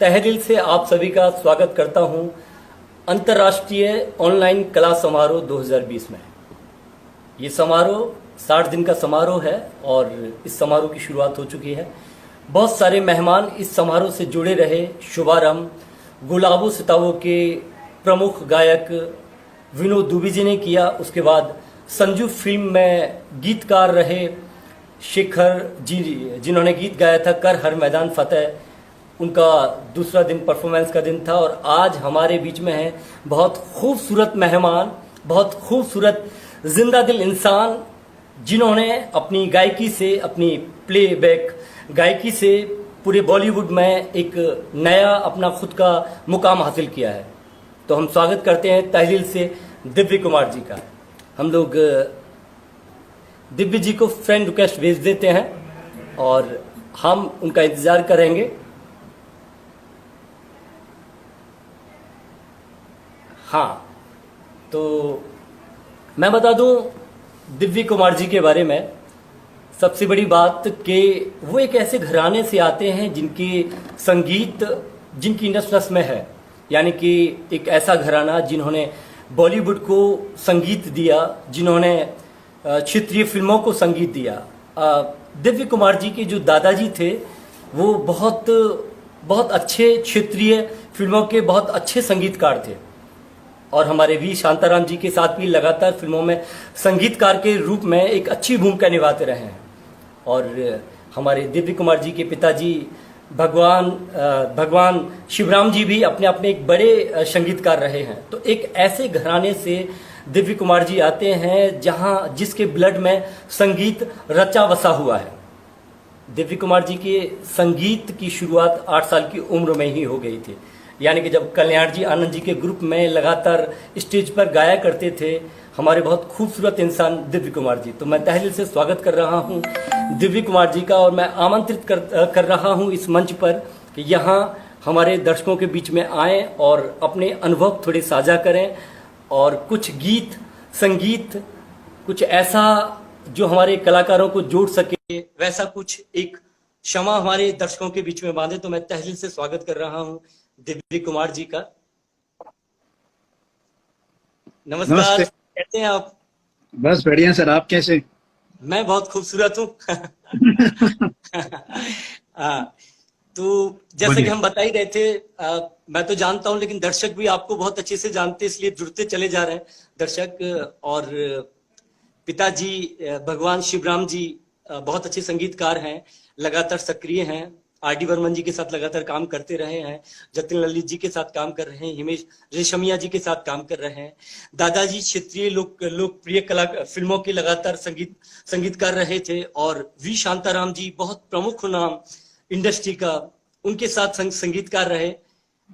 तहे दिल से आप सभी का स्वागत करता हूं अंतर्राष्ट्रीय ऑनलाइन कला समारोह 2020 में। ये समारोह 60 दिन का समारोह है और इस समारोह की शुरुआत हो चुकी है। बहुत सारे मेहमान इस समारोह से जुड़े रहे। शुभारंभ गुलाबो सिताओं के प्रमुख गायक विनोद दुबे जी ने किया। उसके बाद संजू फिल्म में गीतकार रहे शेखर जी, जिन्होंने गीत गाया था कर हर मैदान फतेह, उनका दूसरा दिन परफॉर्मेंस का दिन था। और आज हमारे बीच में है बहुत खूबसूरत मेहमान, बहुत खूबसूरत जिंदा दिल इंसान, जिन्होंने अपनी गायकी से, अपनी प्लेबैक गायकी से पूरे बॉलीवुड में एक नया अपना खुद का मुकाम हासिल किया है। तो हम स्वागत करते हैं तहे दिल से दिव्य कुमार जी का। हम लोग दिव्य जी को फ्रेंड रिक्वेस्ट भेज देते हैं और हम उनका इंतजार करेंगे। हाँ, तो मैं बता दूं दिव्य कुमार जी के बारे में। सबसे बड़ी बात कि वो एक ऐसे घराने से आते हैं जिनकी संगीत जिनकी नस नस में है, यानी कि एक ऐसा घराना जिन्होंने बॉलीवुड को संगीत दिया, जिन्होंने क्षेत्रीय फिल्मों को संगीत दिया। दिव्य कुमार जी के जो दादाजी थे वो बहुत अच्छे क्षेत्रीय फिल्मों के बहुत अच्छे संगीतकार थे और हमारे वी शांताराम जी के साथ भी लगातार फिल्मों में संगीतकार के रूप में एक अच्छी भूमिका निभाते रहे हैं। और हमारे दिव्य कुमार जी के पिताजी भगवान शिवराम जी भी अपने अपने एक बड़े संगीतकार रहे हैं। तो एक ऐसे घराने से दिव्य कुमार जी आते हैं जिसके ब्लड में संगीत रचा बसा हुआ है। दिव्य कुमार जी के संगीत की शुरुआत 8 साल की उम्र में ही हो गई थी, यानी कि जब कल्याण जी आनंद जी के ग्रुप में लगातार स्टेज पर गाया करते थे हमारे बहुत खूबसूरत इंसान दिव्य कुमार जी। तो मैं तहे दिल से स्वागत कर रहा हूं दिव्य कुमार जी का और मैं आमंत्रित कर रहा हूं इस मंच पर कि यहाँ हमारे दर्शकों के बीच में आएं और अपने अनुभव थोड़े साझा करें और कुछ गीत संगीत कुछ ऐसा जो हमारे कलाकारों को जोड़ सके, वैसा कुछ एक क्षमा हमारे दर्शकों के बीच में बांधे। तो मैं तहे दिल से स्वागत कर रहा हूं दिव्य कुमार जी का। नमस्कार, नमस्ते। कैसे हैं आप? बस बढ़िया सर, आप कैसे? मैं बहुत खूबसूरत हूँ। हाँ, तो जैसे कि बढ़िया। हम बता ही रहे थे, मैं तो जानता हूँ लेकिन दर्शक भी आपको बहुत अच्छे से जानते, इसलिए जुड़ते चले जा रहे हैं दर्शक। और पिताजी भगवान शिवराम जी बहुत अच्छे संगीतकार हैं, लगातार सक्रिय हैं। आर.डी. बर्मन जी के साथ लगातार काम करते रहे हैं, जतिन ललित जी के साथ काम कर रहे हैं, हिमेश रेशमिया जी के साथ काम कर रहे हैं। दादाजी क्षेत्रीय लोकप्रिय कला फिल्मों के लगातार संगीतकार रहे थे और वी शांताराम जी बहुत प्रमुख नाम इंडस्ट्री का, उनके साथ संगीतकार रहे।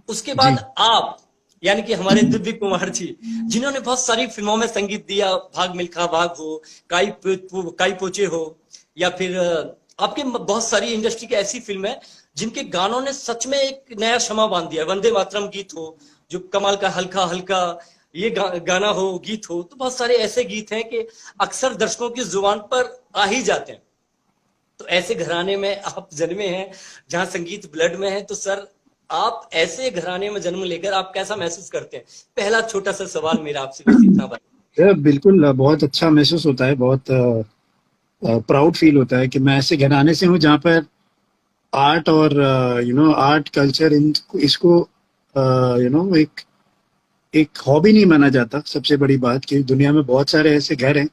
उसके जी। बाद आप, यानी कि हमारे दिव्य कुमार जी, जिन्होंने बहुत सारी फिल्मों में संगीत दिया, भाग मिल्खा भाग हो, काई पोचे हो, या फिर आपके बहुत सारी इंडस्ट्री की ऐसी फिल्म है जिनके गानों ने सच में एक नया क्षमा बांध दिया। वंदे मातरम गीत हो, जो कमाल का हल्का हल्का ये गाना हो, गीत हो, तो बहुत सारे ऐसे गीत हैं कि अक्सर दर्शकों की जुबान पर आ ही जाते हैं। तो ऐसे घराने में आप जन्मे हैं जहां संगीत ब्लड में है। तो सर, आप ऐसे घराने में जन्म लेकर आप कैसा महसूस करते हैं? पहला छोटा सा सवाल मेरा आपसे बस इतना सर, बिल्कुल बहुत अच्छा महसूस होता है, बहुत प्राउड फील होता है कि मैं ऐसे घराने से हूँ जहाँ पर आर्ट और आर्ट कल्चर इसको एक एक हॉबी नहीं माना जाता। सबसे बड़ी बात कि दुनिया में बहुत सारे ऐसे घर हैं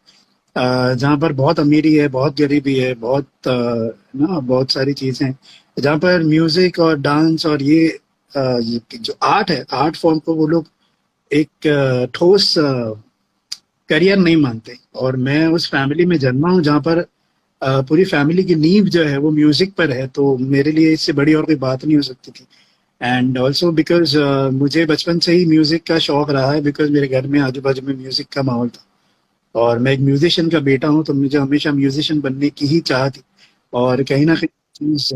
जहाँ पर बहुत अमीरी है, बहुत गरीबी है, बहुत सारी चीजें हैं जहाँ पर म्यूजिक और डांस और ये जो आर्ट है, आर्ट फॉर्म को वो लोग एक ठोस करियर नहीं मानते। और मैं उस फैमिली में जन्मा हूँ जहाँ पर पूरी फैमिली की नींव जो है वो म्यूजिक पर है। तो मेरे लिए इससे बड़ी और कोई बात नहीं हो सकती थी। एंड ऑल्सो बिकॉज मुझे बचपन से ही म्यूजिक का शौक रहा है, बिकॉज मेरे घर में आजू बाजू में म्यूजिक का माहौल था और मैं एक म्यूजिशियन का बेटा हूँ, तो मुझे हमेशा म्यूजिशियन बनने की ही चाह थी। और कहीं ना कहीं चीज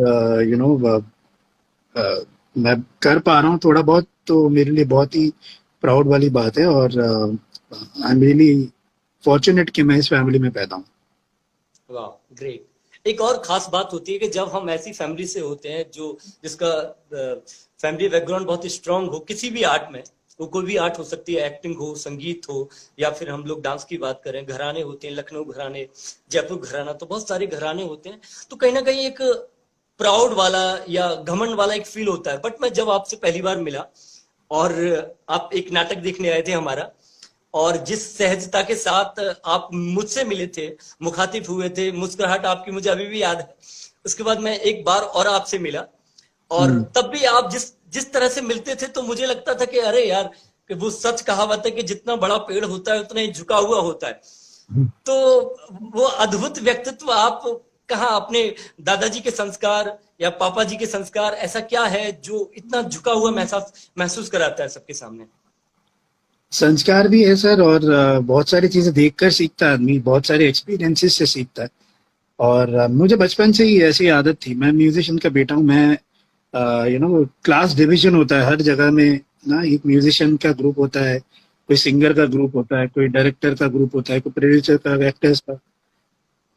मैं कर पा रहा हूँ थोड़ा बहुत, तो मेरे लिए बहुत ही प्राउड वाली बात है। और आई एम रियली फॉर्चुनेट कि मैं इस फैमिली में पैदा हूँ। वाह, ग्रेट। एक और खास बात होती है कि जब हम ऐसी फैमिली से होते हैं जो जिसका फैमिली बैकग्राउंड बहुत स्ट्रांग हो किसी भी आर्ट में, वो कोई भी आर्ट हो सकती है, एक्टिंग हो, संगीत हो, या फिर हम लोग डांस की बात करें, घराने होते हैं, लखनऊ घराने, जयपुर घराना, तो बहुत सारे घराने होते हैं। तो कहीं ना कहीं एक प्राउड वाला या घमंड वाला एक फील होता है। बट मैं जब आपसे पहली बार मिला और आप एक नाटक देखने आए थे हमारा, और जिस सहजता के साथ आप मुझसे मिले थे, मुखातिब हुए थे, मुस्कुराहट आपकी मुझे अभी भी याद है। उसके बाद मैं एक बार और आपसे मिला, और हम्म। तब भी आप जिस जिस तरह से मिलते थे तो मुझे लगता था कि अरे यार, कि वो सच कहावत है कि जितना बड़ा पेड़ होता है उतना ही झुका हुआ होता है। तो वो अद्भुत व्यक्तित्व आप कहाँ अपने दादाजी के संस्कार या पापा जी के संस्कार, ऐसा क्या है जो इतना झुका हुआ महसूस महसूस कराता है सबके सामने? संस्कार भी है सर, और बहुत सारी चीजें देखकर सीखता है आदमी, बहुत सारे एक्सपीरियंसेस से सीखता है। और मुझे बचपन से ही ऐसी आदत थी। मैं म्यूजिशियन का बेटा हूँ। मैं क्लास डिवीजन होता है हर जगह में ना। एक म्यूजिशियन का ग्रुप होता है, कोई सिंगर का ग्रुप होता है, कोई डायरेक्टर का ग्रुप होता है, कोई प्रोड्यूसर का, एक्टर्स का।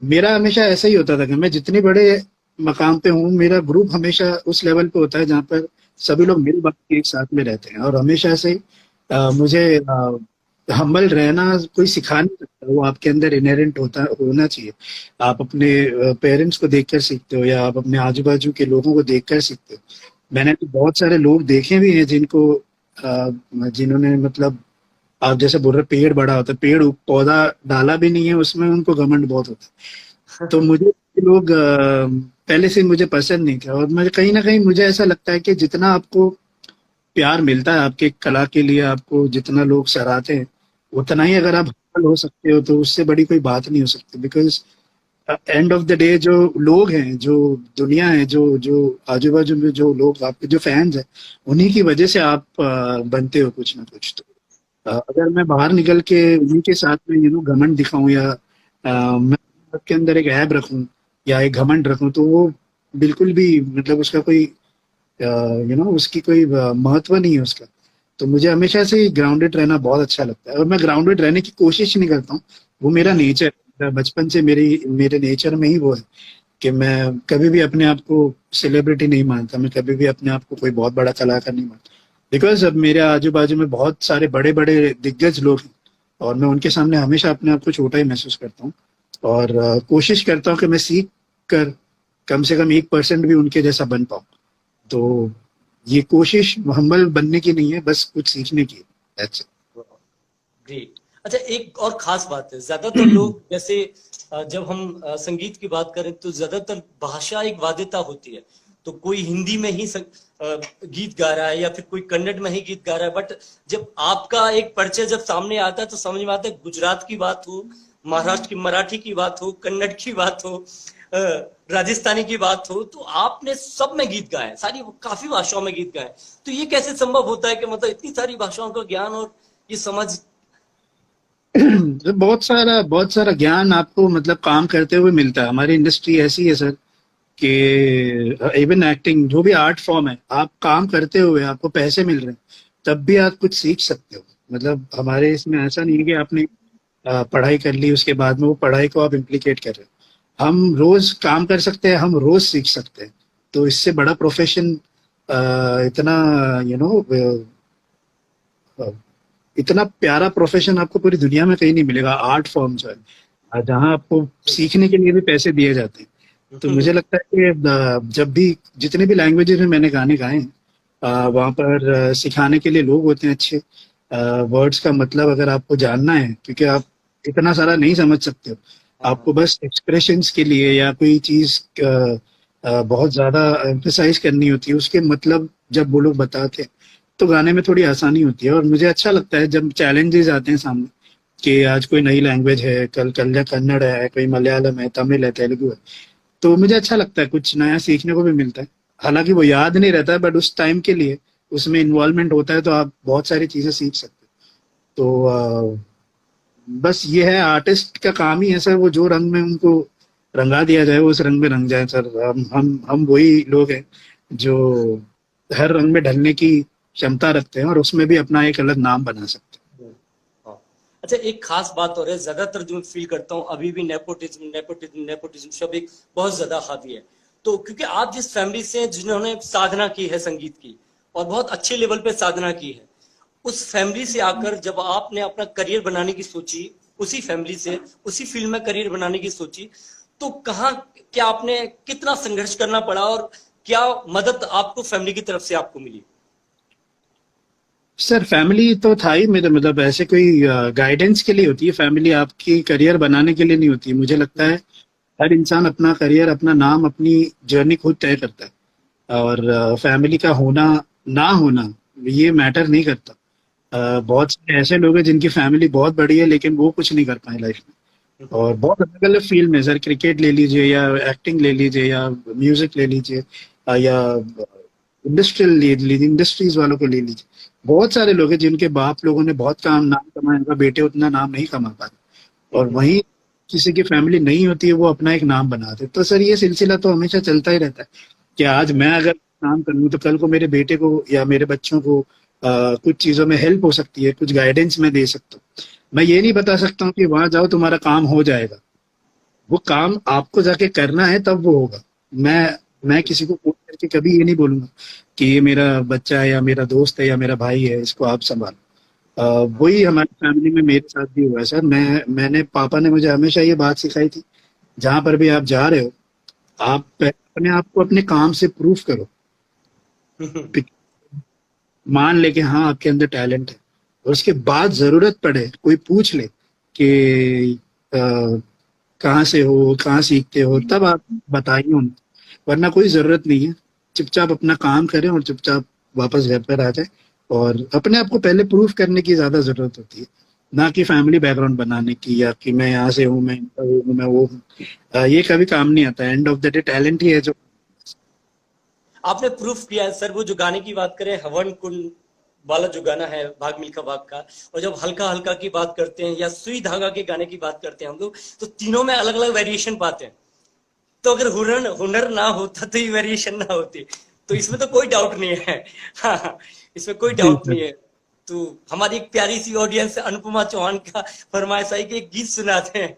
मेरा हमेशा ऐसा ही होता था कि मैं जितने बड़े मकाम पे हूँ, मेरा ग्रुप हमेशा उस लेवल पे होता है जहाँ पर सभी लोग मिल बांट के एक साथ में रहते हैं। और हमेशा ऐसे ही मुझे हम्बल रहना कोई सिखा नहीं सकता, वो आपके अंदर इनहेरेंट होना चाहिए। आप अपने पेरेंट्स को देखकर सीखते हो, या आप अपने आजू बाजू के लोगों को देखकर सीखते हो। मैंने तो बहुत सारे लोग देखे भी हैं जिन्होंने मतलब, आप जैसे बोल रहे पेड़ बड़ा होता है, पेड़ पौधा डाला भी नहीं है उसमें, उनको घमंड बहुत होता है। तो मुझे ये लोग पहले से मुझे पसंद नहीं थे। और मुझे कहीं ना कहीं मुझे ऐसा लगता है कि जितना आपको प्यार मिलता है आपके कला के लिए, आपको जितना लोग सराहते हैं, उतना ही अगर आप हम्बल हो सकते हो तो उससे बड़ी कोई बात नहीं हो सकती। Because and of the day जो लोग हैं, जो दुनिया है, जो जो आजू बाजू में जो लोग आपके जो फैंस हैं, उन्हीं की वजह से आप बनते हो कुछ ना कुछ। तो अगर मैं बाहर निकल के उन्हीं के साथ में घमंड दिखाऊं, या मैं आपके अंदर एक ऐब रखूं या एक घमंड रखूं, तो वो बिल्कुल भी मतलब उसका कोई उसकी कोई महत्व नहीं है उसका। तो मुझे हमेशा से ग्राउंडेड रहना बहुत अच्छा लगता है, और मैं ग्राउंडेड रहने की कोशिश नहीं करता हूँ। वो मेरा नेचर, बचपन से मेरे नेचर में ही वो है कि मैं कभी भी अपने आप को सेलिब्रिटी नहीं मानता, मैं कभी भी अपने आप को कोई बहुत बड़ा कलाकार नहीं मानता। बिकॉज अब मेरे आजू बाजू में बहुत सारे बड़े बड़े दिग्गज लोग हैं, और मैं उनके सामने हमेशा अपने आप को छोटा ही महसूस करता हूँ। और कोशिश करता हूँ कि मैं सीख कर कम से कम 1% भी उनके जैसा बन पाऊँ। तो ये कोशिश हम्बल बनने की नहीं है, बस कुछ सीखने की है। That's it. ग्रेट। अच्छा, एक और खास बात है, ज्यादातर लोग जैसे जब हम संगीत की बात करें तो ज्यादातर भाषा एक बाध्यता होती है। तो कोई हिंदी में ही गीत गा रहा है या फिर कोई कन्नड़ में ही गीत गा रहा है, बट जब आपका एक परिचय जब सामने आता है तो समझ में आता है, गुजरात की बात हो, महाराष्ट्र की मराठी की बात हो, कन्नड़ की बात हो, अ, राजस्थानी की बात हो, तो आपने सब में गीत गाए, सारी काफी भाषाओं में गीत गाए। तो ये कैसे संभव होता है कि मतलब इतनी सारी भाषाओं का ज्ञान और ये समझ? तो बहुत सारा ज्ञान आपको मतलब काम करते हुए मिलता है। हमारी इंडस्ट्री ऐसी है सर कि इवन एक्टिंग, जो भी आर्ट फॉर्म है, आप काम करते हुए आपको पैसे मिल रहे हैं, तब भी आप कुछ सीख सकते हो। मतलब हमारे इसमें ऐसा नहीं है कि आपने पढ़ाई कर ली उसके बाद में वो पढ़ाई को आप इम्प्लीकेट कर रहे हो। हम रोज काम कर सकते हैं, हम रोज सीख सकते हैं। तो इससे बड़ा प्रोफेशन इतना यू नो इतना प्यारा प्रोफेशन आपको पूरी दुनिया में कहीं नहीं मिलेगा। आर्ट फॉर्म जो है, जहाँ आपको सीखने के लिए भी पैसे दिए जाते हैं। तो मुझे लगता है कि जब भी जितने भी लैंग्वेजेस में मैंने गाने गाए हैं, वहाँ पर सिखाने के लिए लोग होते हैं अच्छे। वर्ड्स का मतलब अगर आपको जानना है, क्योंकि आप इतना सारा नहीं समझ सकते हो, आपको बस एक्सप्रेशंस के लिए या कोई चीज बहुत ज्यादा एम्फेसाइज करनी होती है, उसके मतलब जब वो लोग बताते हैं तो गाने में थोड़ी आसानी होती है। और मुझे अच्छा लगता है जब चैलेंजेस आते हैं सामने, कि आज कोई नई लैंग्वेज है, कल कल या कन्नड़ है, कोई मलयालम है, तमिल है, तेलुगु है, तो मुझे अच्छा लगता है, कुछ नया सीखने को भी मिलता है। हालांकि वो याद नहीं रहता है, बट उस टाइम के लिए उसमें इन्वॉल्वमेंट होता है, तो आप बहुत सारी चीजें सीख सकते हो। तो बस ये है, आर्टिस्ट का काम ही है सर, वो जो रंग में उनको रंगा दिया जाए वो उस रंग में रंग जाए सर। हम वही लोग हैं जो हर रंग में ढलने की क्षमता रखते हैं, और उसमें भी अपना एक अलग नाम बना सकते हैं। हाँ। अच्छा, एक खास बात और है, ज्यादातर जो मैं फील करता हूँ अभी भी नेपोटिज्म नेपोटिज्म नेपोटिज्म शब्द एक बहुत ज्यादा हावी है। तो क्योंकि आप जिस फैमिली से हैं, जिन्होंने साधना की है संगीत की और बहुत अच्छे लेवल पे साधना की है, उस फैमिली से आकर जब आपने अपना करियर बनाने की सोची, उसी फैमिली से उसी फील्ड में करियर बनाने की सोची, तो कहाँ, क्या आपने कितना संघर्ष करना पड़ा और क्या मदद आपको फैमिली की तरफ से आपको मिली? सर फैमिली तो था ही मेरे, मतलब ऐसे कोई गाइडेंस के लिए होती है फैमिली, आपकी करियर बनाने के लिए नहीं होती है। मुझे लगता है हर इंसान अपना करियर, अपना नाम, अपनी जर्नी खुद तय करता है, और फैमिली का होना ना होना ये मैटर नहीं करता। बहुत सारे ऐसे लोग हैं जिनकी फैमिली बहुत बड़ी है लेकिन वो कुछ नहीं कर पाए लाइफ में, और बहुत अलग अलग फील्ड में, सर क्रिकेट ले लीजिए या एक्टिंग ले लीजिए या म्यूजिक ले लीजिए, या इंडस्ट्रियल ले लीजिए, इंडस्ट्रीज वालों को ले लीजिए। बहुत सारे लोग हैं जिनके बाप लोगों ने बहुत काम नाम कमाया, उनका बेटे उतना नाम नहीं कमा पाते, और वहीं किसी की फैमिली नहीं होती है वो अपना एक नाम बनाते। तो सर ये सिलसिला तो हमेशा चलता ही रहता है कि आज मैं अगर काम करूँ तो कल को मेरे बेटे को या मेरे बच्चों को कुछ चीजों में हेल्प हो सकती है, कुछ गाइडेंस मैं दे सकता हूँ। मैं ये नहीं बता सकता हूँ कि वहां जाओ तुम्हारा काम हो जाएगा, वो काम आपको जाके करना है तब वो होगा। मैं किसी को फोन करके कभी ये नहीं बोलूंगा कि ये मेरा बच्चा है या मेरा दोस्त है या मेरा भाई है, इसको आप संभालो। वही हमारी फैमिली में मेरे साथ भी हुआ है सर। मैंने पापा ने मुझे हमेशा ये बात सिखाई थी, जहां पर भी आप जा रहे हो आप अपने आप को अपने काम से प्रूफ करो, मान ले कि हाँ आपके अंदर टैलेंट है, और उसके बाद जरूरत पड़े कोई पूछ ले कि कहाँ से हो, कहाँ सीखते हो, तब आप बताइए उनको, वरना कोई जरूरत नहीं है। चुपचाप अपना काम करें और चुपचाप वापस घर पर आ जाए, और अपने आप को पहले प्रूफ करने की ज्यादा जरूरत होती है, ना कि फैमिली बैकग्राउंड बनाने की, या कि मैं यहाँ से हूँ, मैं इनका हूँ, मैं वो हूँ। ये कभी काम नहीं आता। End of the day talent ही है जो। आपने प्रूफ किया है सर। वो जो गाने की बात करें, हवन कुंड वाला जो गाना है भाग मिल्खा भाग का, और जब हल्का हल्का की बात करते हैं या सुई धागा के गाने की बात करते हैं हम लोग, तो तीनों में अलग अलग वेरिएशन पाते हैं। तो अगर हुनर हुनर ना होता तो ये वेरिएशन ना होती। तो इसमें तो कोई डाउट नहीं है। हाँ, इसमें कोई जी डाउट सर। नहीं है। तो हमारी एक प्यारी सी ऑडियंस है, अनुपमा चौहान का फरमाइश आई कि एक गीत सुनाते हैं।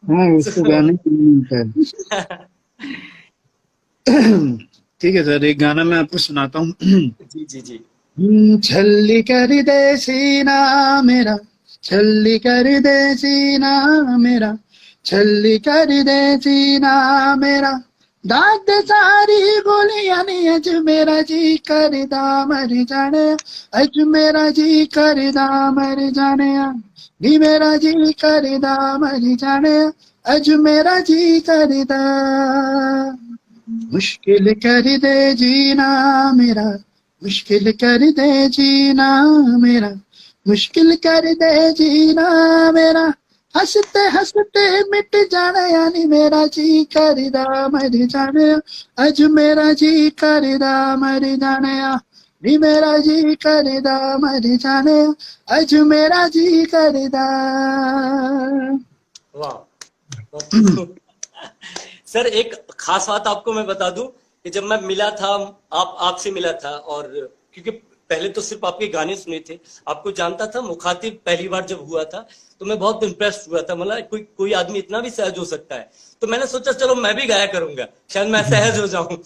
हाँ उसको तो गाने की नहीं होता है। ठीक है सर, एक गाना मैं आपको सुनाता हूँ। जी जी जी। छल्ली कर दे सीना मेरा, छल्ली कर दे सीना मेरा, छल्ली कर दे सीना मेरा, दाग दे सारी गोलियां नी, अज मेरा जी करदा मर जाने, अज मेरा जी करदा मर जाने, नी मेरा जी करदा मर जाने, अज मेरा जी करदा, मुश्किल कर दे जीना मेरा, मुश्किल कर दे जीना मेरा, मुश्किल कर दे जीना मेरा, हंसते हंसते मिट जाने, यानी मेरा जी करदा मर जाने, अज मेरा जी करदा मर जाने, नी मेरा जी करदा मर जाने, अज मेरा जी करदा। वाह। तो सर एक खास बात आपको मैं बता दूं कि जब मैं मिला था, आप आपसे मिला था, और क्योंकि पहले तो सिर्फ आपके गाने सुने थे, आपको जानता था, मुखातिब पहली बार जब हुआ था तो मैं बहुत इम्प्रेस हुआ था। मतलब कोई कोई आदमी इतना भी सहज हो सकता है। तो मैंने सोचा चलो मैं भी गाया करूंगा, शायद मैं सहज हो जाऊं।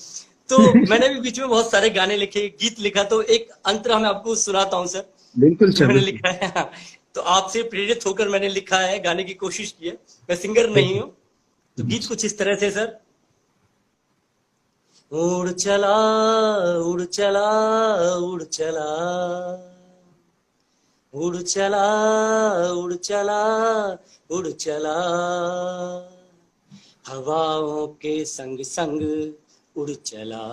तो मैंने भी बीच में बहुत सारे गाने लिखे, गीत लिखा। तो एक अंतरा मैं आपको सुनाता हूँ सर, बिल्कुल जो सर, मैंने बिल्कुल। लिखा है। हाँ, तो आपसे प्रेरित होकर मैंने लिखा है, गाने की कोशिश की है। मैं सिंगर नहीं हूँ। तो गीत कुछ इस तरह से सर। उड़ चला, उड़ चला, उड़ चला, उड़ चला, उड़ चला, उड़ चला, हवाओं के संग संग उड़ चला,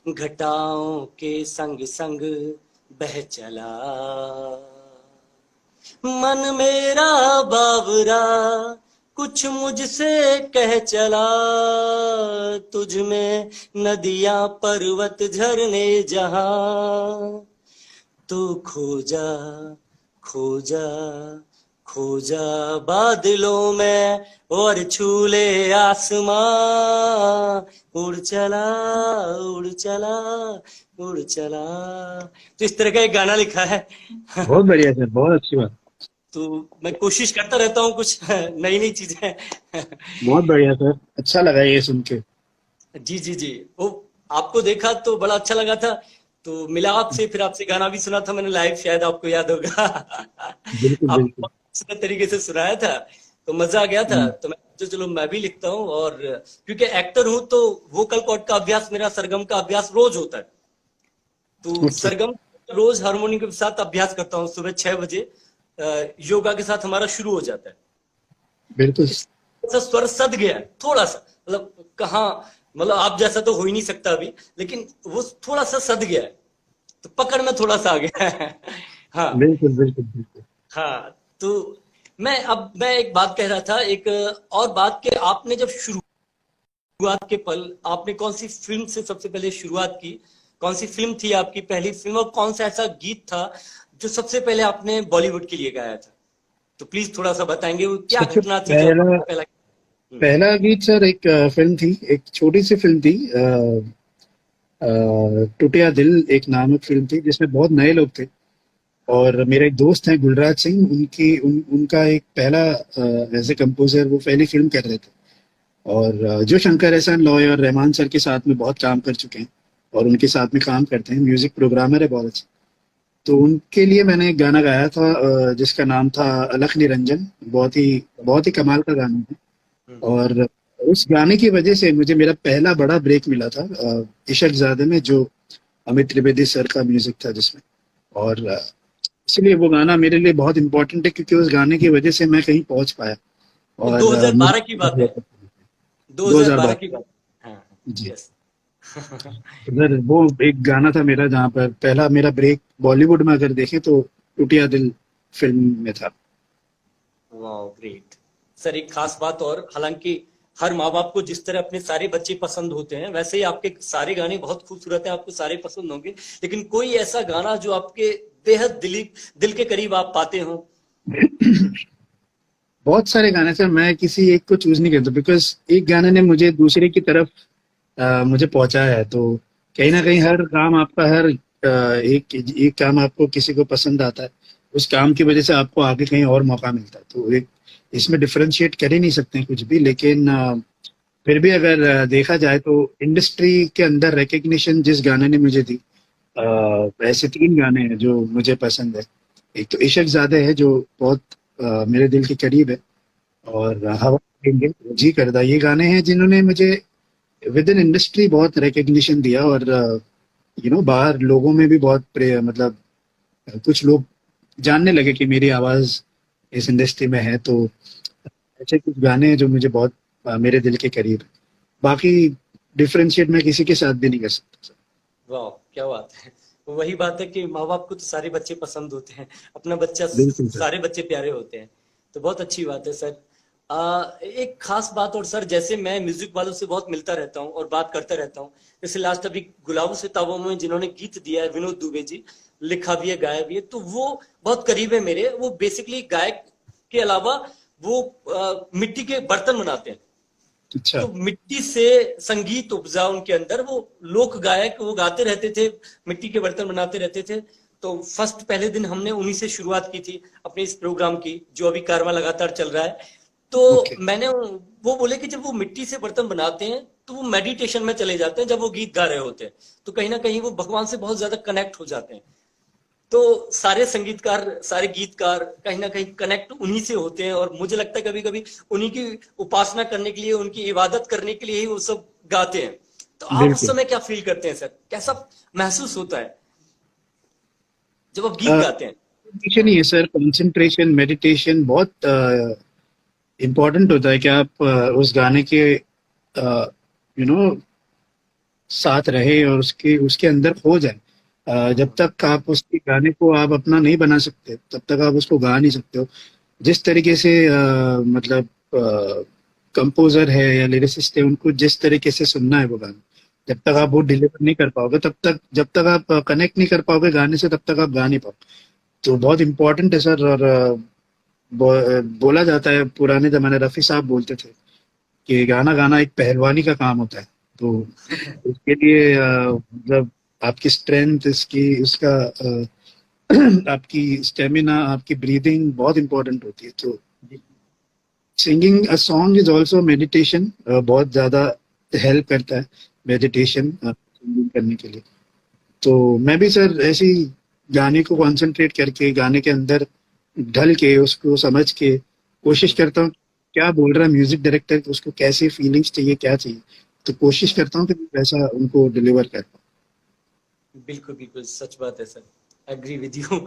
घटाओं के संग संग बह चला, मन मेरा बावरा कुछ मुझसे कह चला, तुझ में नदियां पर्वत झरने जहां, तू खो जा, खो जा, खो जा बादलों में और छू ले आसमां, उड़ चला उड़ चला उड़ चला। तो इस तरह का एक गाना लिखा है। बहुत बढ़िया सर, बहुत अच्छी बात। तो मैं कोशिश करता रहता हूँ कुछ नई नई चीजें। बहुत बढ़िया सर, अच्छा लगा ये सुन के। जी जी जी। वो आपको देखा तो बड़ा अच्छा लगा था, तो मिला आपसे, फिर आपसे गाना भी सुना था मैंने लाइव, शायद आपको याद होगा। बिल्कुल आप बिल्कुल। बहुत अच्छे तरीके से सुनाया था, तो मजा आ गया था। हम्म, तो मैं तो चलो मैं भी लिखता हूँ, और क्योंकि एक्टर हूँ तो वोकल कॉर्ड का अभ्यास, मेरा सरगम का अभ्यास रोज होता है। तो ओके। सरगम रोज हारमोनियम के साथ अभ्यास करता हूँ सुबह 6 बजे। योगा के साथ हमारा शुरू हो जाता है। बिल्कुल। इस सा स्वर सद गया है थोड़ा सा, मतलब कहाँ, मतलब आप जैसा तो हो ही नहीं सकता अभी, लेकिन वो थोड़ा सा सद गया है, तो पकड़ में थोड़ा सा आ गया है। हाँ। बिल्कुल बिल्कुल बिल्कुल। हाँ। तो मैं एक बात कह रहा था, एक और बात, कि आपने जब शुरुआत के पल, आपने कौन सी फिल्म से सबसे पहले शुरुआत की? कौन सी फिल्म थी आपकी पहली फिल्म, और कौन सा ऐसा गीत था जो सबसे पहले आपने बॉलीवुड के लिए गाया था? तो प्लीज थोड़ा सा बताएंगे, वो क्या सबसे घटना थी जो पहला आपने पहला? हम्म, पहला गीत सर, एक फिल्म थी, एक छोटी सी फिल्म थी, टूटिया दिल एक नामक फिल्म थी, जिसमें बहुत नए लोग थे। और मेरे एक दोस्त हैं गुलराज सिंह, उनका एक पहला एज ए कंपोजर वो पहली फिल्म कर रहे थे। और जो शंकर एहसान लॉय और रहमान सर के साथ में बहुत काम कर चुके हैं, और उनके साथ में काम करते हैं, म्यूजिक प्रोग्रामर है बहुत अच्छे। तो उनके लिए मैंने एक गाना गाया था, जिसका नाम था अलख निरंजन। बहुत ही कमाल का गाना है। हम्म, और उस गाने की वजह से मुझे मेरा पहला बड़ा ब्रेक मिला था इशक ज़ादे में, जो अमित त्रिवेदी सर का म्यूजिक था जिसमें। और इसलिए वो गाना मेरे लिए बहुत इंपॉर्टेंट है, क्योंकि उस गाने की वजह से मैं कहीं पहुंच पाया। वो और 2012 की बात है। 2012 2012। की बात। हाँ। जी। यस। उधर वो एक गाना था मेरा, जहाँ पर पहला मेरा ब्रेक बॉलीवुड में अगर देखें तो टूटिया दिल फिल्म में था। वाह, ग्रेट। सर एक खास बात और, हालांकि हर माँ बाप को जिस तरह अपने सारे बच्चे पसंद होते हैं, वैसे ही आपके सारे गाने बहुत खूबसूरत हैं, आपको सारे पसंद होंगे, लेकिन कोई ऐसा गाना जो आपके बेहद दिल के करीब आप पाते हो? बहुत सारे गाने थे, मैं किसी एक को चूज नहीं करता, बिकॉज एक गाने ने मुझे दूसरे की तरफ मुझे पहुंचाया है। तो कहीं ना कहीं हर काम आपका, हर एक एक काम आपको किसी को पसंद आता है, उस काम की वजह से आपको आगे कहीं और मौका मिलता है। तो एक इसमें डिफरेंशिएट कर ही नहीं सकते हैं कुछ भी। लेकिन फिर भी अगर देखा जाए तो इंडस्ट्री के अंदर रिकग्निशन जिस गाने ने मुझे दी, ऐसे तीन गाने हैं जो मुझे पसंद है। एक तो इशक ज़ादे है, जो बहुत मेरे दिल के करीब है। और हवा देंगे, जी करदा, ये गाने हैं जिन्होंने मुझे विद इन इंडस्ट्री बहुत रिकग्निशन दिया। और बाहर लोगों में भी बहुत मतलब कुछ लोग जानने लगे कि मेरी आवाज इस इंडस्ट्री में है। तो ऐसे कुछ गाने हैं जो मुझे बहुत मेरे दिल के करीब है। बाकी डिफरेंशिएट मैं किसी के साथ भी नहीं कर सकता। वाह, क्या बात है। वही बात है कि माँ बाप को तो सारे बच्चे पसंद होते हैं, अपना बच्चा, बिल्कुल सर। सारे बच्चे प्यारे होते हैं। तो बहुत अच्छी बात है सर। एक खास बात और सर, जैसे मैं म्यूजिक वालों से बहुत मिलता रहता हूँ और बात करता रहता हूँ, जैसे लास्ट अभी गुलाबों से ताबों में जिन्होंने गीत दिया है, विनोद दुबे जी, लिखा भी है गाया भी है, तो वो बहुत करीब है मेरे। वो बेसिकली गायक के अलावा वो मिट्टी के बर्तन बनाते हैं। अच्छा। तो मिट्टी से संगीत उपजा उनके अंदर, वो लोक गायक, वो गाते रहते थे, मिट्टी के बर्तन बनाते रहते थे। तो फर्स्ट पहले दिन हमने उन्हीं से शुरुआत की थी अपने इस प्रोग्राम की, जो अभी कारवा लगातार चल रहा है। तो ओके। मैंने, वो बोले कि जब वो मिट्टी से बर्तन बनाते हैं तो वो मेडिटेशन में चले जाते हैं जब वो गीत गा रहे होते हैं, तो कहीं ना कहीं वो भगवान से बहुत ज्यादा कनेक्ट हो जाते हैं। तो सारे संगीतकार, सारे गीतकार कहीं ना कहीं कनेक्ट उन्हीं से होते हैं, और मुझे लगता है कभी कभी उन्हीं की उपासना करने के लिए, उनकी इबादत करने के लिए ही वो सब गाते हैं। तो आप उस बिल्कुल। समय क्या फील करते हैं सर, कैसा महसूस होता है जब आप गीत गाते हैं? कंसंट्रेशन ही है सर, कंसंट्रेशन, मेडिटेशन बहुत इम्पोर्टेंट होता है कि आप उस गाने के साथ रहे और उसके उसके अंदर खो जाए। जब तक आप उसके गाने को आप अपना नहीं बना सकते, तब तक आप उसको गा नहीं सकते हो। जिस तरीके से मतलब कंपोजर है या लिरिसिस्ट है, उनको जिस तरीके से सुनना है वो गाना, जब तक आप वो डिलीवर नहीं कर पाओगे, तब तक, जब तक आप कनेक्ट नहीं कर पाओगे गाने से, तब तक आप गा नहीं पाओगे। तो बहुत इंपॉर्टेंट है सर। और बोला जाता है, पुराने जमाने रफी साहब बोलते थे कि गाना गाना एक पहलवानी का काम होता है। तो उसके लिए मतलब आपकी स्ट्रेंथ, इसकी उसका आपकी स्टेमिना, आपकी ब्रीदिंग बहुत इंपॉर्टेंट होती है। तो जी singing a song is also meditation, बहुत ज्यादा हेल्प करता है मेडिटेशन सिंगिंग करने के लिए। तो मैं भी सर ऐसे ही गाने को कंसंट्रेट करके, गाने के अंदर ढल के, उसको समझ के कोशिश करता हूँ क्या बोल रहा है म्यूजिक डायरेक्टर, उसको कैसी फीलिंग्स चाहिए, क्या चाहिए। तो कोशिश करता हूँ कि वैसा उनको डिलीवर कर पाऊँ। बिल्कुल बिल्कुल सच बात है सर, एग्री विद यू।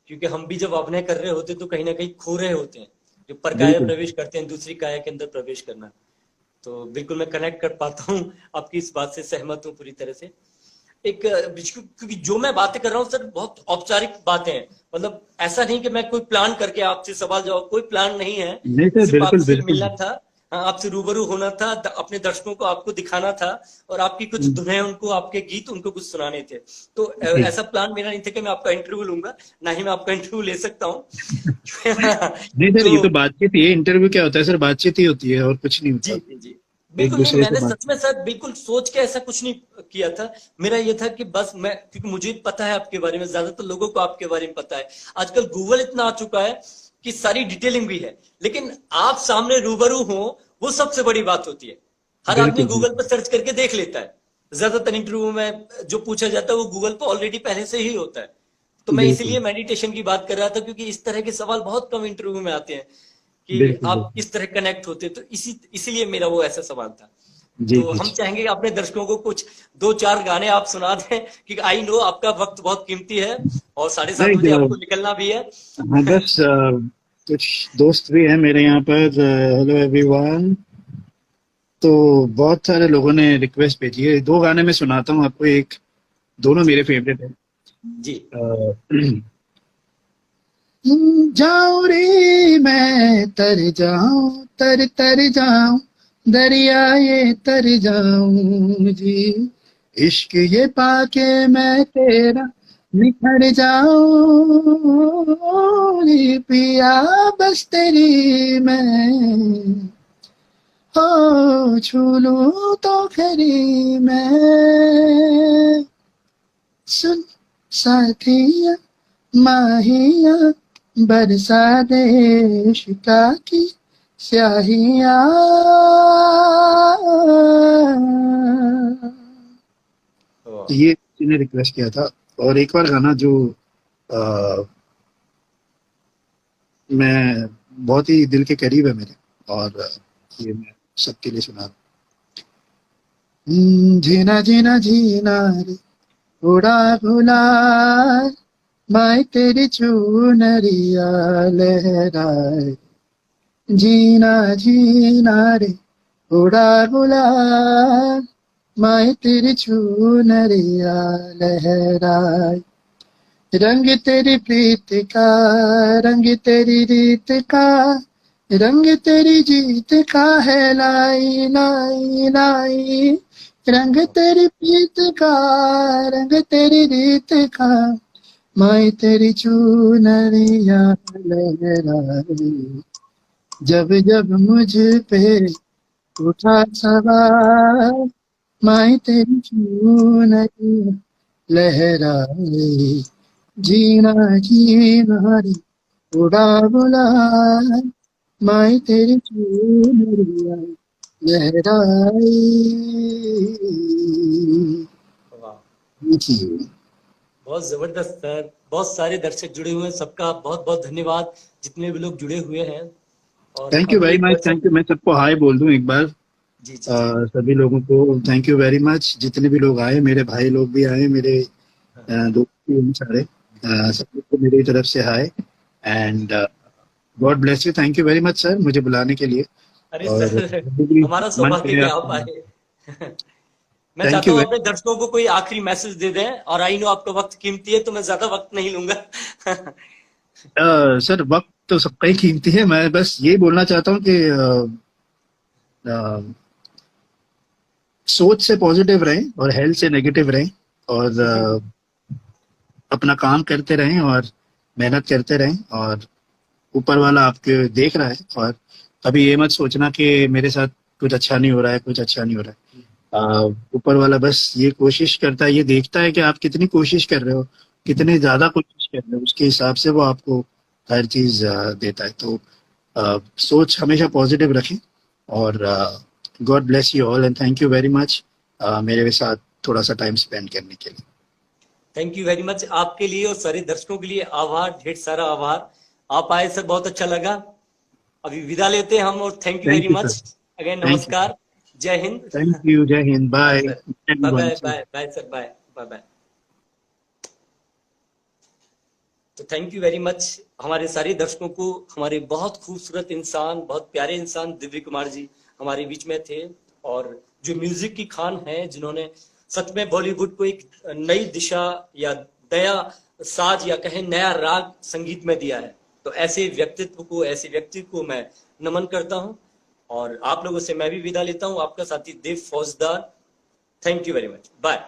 क्योंकि हम भी जब अभिनय कर रहे होते हैं तो कहीं ना कहीं खो रहे होते हैं, जो परकाया बिल्कुल। प्रवेश करते हैं दूसरी काया के अंदर प्रवेश करना। तो बिल्कुल मैं कनेक्ट कर पाता हूँ, आपकी इस बात से सहमत हूँ पूरी तरह से। एक क्योंकि जो मैं बातें कर रहा हूँ सर बहुत औपचारिक बातें हैं, मतलब ऐसा नहीं कि मैं कोई प्लान करके आपसे सवाल जवाब, कोई प्लान नहीं है। नहीं सर, सिर्फ बिल्कुल आपसे बिल्कुल। मिलना था, हाँ, आपसे रूबरू होना था, अपने दर्शकों को आपको दिखाना था, और आपकी कुछ हम्म, धुनें उनको, आपके गीत उनको कुछ सुनाने थे। तो जी। ऐसा प्लान मेरा नहीं था कि मैं आपका इंटरव्यू लूंगा, ना ही मैं आपका इंटरव्यू ले सकता हूँ। नहीं सर, ये तो तो बातचीत, ये इंटरव्यू क्या होता है सर, बातचीत ही होती है और कुछ नहीं जी होता। जी जी, एक बिल्कुल नहीं, दूसरे से मैंने बात। सच में सर बिल्कुल सोच के ऐसा कुछ नहीं किया था। मेरा ये था कि बस मैं, क्योंकि मुझे पता है आपके बारे में, ज्यादातर लोगों को आपके बारे में पता है। आजकल गूगल इतना आ चुका है कि सारी डिटेलिंग भी है, लेकिन आप सामने रूबरू हो, वो सबसे बड़ी बात होती है। हर आदमी बिल्कुल गूगल बिल्कुल। पर सर्च करके देख लेता है, ज्यादातर इंटरव्यू में जो पूछा जाता है वो गूगल पर ऑलरेडी पहले से ही होता है। तो मैं बिल्कुल इसीलिए मेडिटेशन की बात कर रहा था, क्योंकि इस तरह के सवाल बहुत कम इंटरव्यू में आते हैं कि बिल्कुल आप बिल्कुल। किस तरह कनेक्ट होते हैं। तो इसीलिए मेरा वो ऐसा सवाल था। जी तो जी हम जी। चाहेंगे कि अपने दर्शकों को कुछ दो चार गाने आप सुना दें, क्योंकि आई नो आपका वक्त बहुत कीमती है और 7:30 बजे नहीं आपको निकलना भी है। हाँ, बस कुछ दोस्त भी हैं मेरे यहाँ पर। Hello everyone. तो बहुत सारे लोगों ने रिक्वेस्ट भेजी है, दो गाने मैं सुनाता हूँ आपको। एक, दोनों जी मेरे फेवरेट है। जी। जाऊं रे मैं तर जाऊं, तर तर जाऊं, दरिया ये तर जाऊं जी, इश्क ये पाके मैं तेरा निखर जाऊं रे पिया, बस तेरी मैं हो छू लूं तो फिर मैं, सुन साथिया माहिया, बरसा दे इश्का की स्याहियाँ। वाह। तो ये किसी ने रिक्वेस्ट किया था। और एक और गाना जो आ, मैं बहुत ही दिल के करीब है मेरे, और ये मैं सबके लिए सुना रहा हूँ। जीना जीना जीना रे उड़ा भुला, मैं तेरी चुनरिया लहराए, जीना जीना रे उड़ा गुलाल, मैं तेरी चुनरिया लहराए, रंग तेरी प्रीत का, रंग तेरी रीत का, रंग तेरी जीत का है लाई लाई लाई, रंग तेरी प्रीत का, रंग तेरी रीत का, मैं तेरी चुनरिया लहराए, जब जब मुझ पे उठा सवार, मैं तेरी चुनरिया लहराए, जीना जीना रे उड़ा बुलाए, मैं तेरी चुनरिया लहराए। वाह, जी। बहुत जबरदस्त सर, बहुत सारे दर्शक जुड़े हुए हैं, सबका बहुत बहुत धन्यवाद, जितने भी लोग जुड़े हुए हैं। और थैंक यू अगले very much, question. Thank you. मैं सबको हाय बोल दूं एक बार। जी जी जी। सभी लोगों को थैंक यू वेरी मच, जितने भी लोग आए, मेरे भाई लोग भी आए, मेरे दोस्त भी हैं सारे, सब लोग को मेरी तरफ से hi, and God bless you. Thank you very much sir मुझे बुलाने के लिए। अरे और सर, जब भी हमारा मन सौभाग्य करे कि आप आपको। आए। मैं थैंक चाहता यू हूँ वेरी। अपने दर्शकों को कोई आखिरी मैसेज दे दें, और आई नो आपका वक्त कीमती है तो मैं ज्यादा वक्त नहीं लूंगा। सर वक्त तो सबका ही कीमती है, मैं बस ये बोलना चाहता हूँ कि अ, सोच से पॉजिटिव रहें और हेल्थ से नेगेटिव रहें, और अपना काम करते रहें और मेहनत करते रहें, और ऊपर वाला आपके देख रहा है, और कभी ये मत सोचना कि मेरे साथ कुछ अच्छा नहीं हो रहा है, कुछ अच्छा नहीं हो रहा है। ऊपर वाला बस ये कोशिश करता है, ये देखता है कि आप कितनी कोशिश कर रहे हो, कितने ज्यादा कोशिश कर रहे हो, उसके हिसाब से वो आपको हर चीज देता है। तो सोच हमेशा पॉजिटिव रखें, और God bless you all and thank you very much मेरे साथ थोड़ा सा टाइम स्पेंड करने के लिए। Thank you very much. आपके लिए और सारे दर्शकों के लिए आभार, ढेर सारा आभार। आप आए सर, बहुत अच्छा लगा। अभी विदा लेते हैं हम, और thank you very thank you sir. Much again. Thank you. नमस्कार, जय हिंद। Thank you. जय हिंद। Bye bye. Sir, bye bye bye bye sir, bye bye bye. तो थैंक यू वेरी मच हमारे सारे दर्शकों को। हमारे बहुत खूबसूरत इंसान, बहुत प्यारे इंसान दिव्य कुमार जी हमारे बीच में थे, और जो म्यूजिक की खान है, जिन्होंने सच में बॉलीवुड को एक नई दिशा या नया साज या कहें नया राग संगीत में दिया है। तो ऐसे व्यक्तित्व को, ऐसे व्यक्ति को मैं नमन करता हूं, और आप लोगों से मैं भी विदा लेता हूं। आपका साथी Dev Faujdar. Thank you very much. Bye.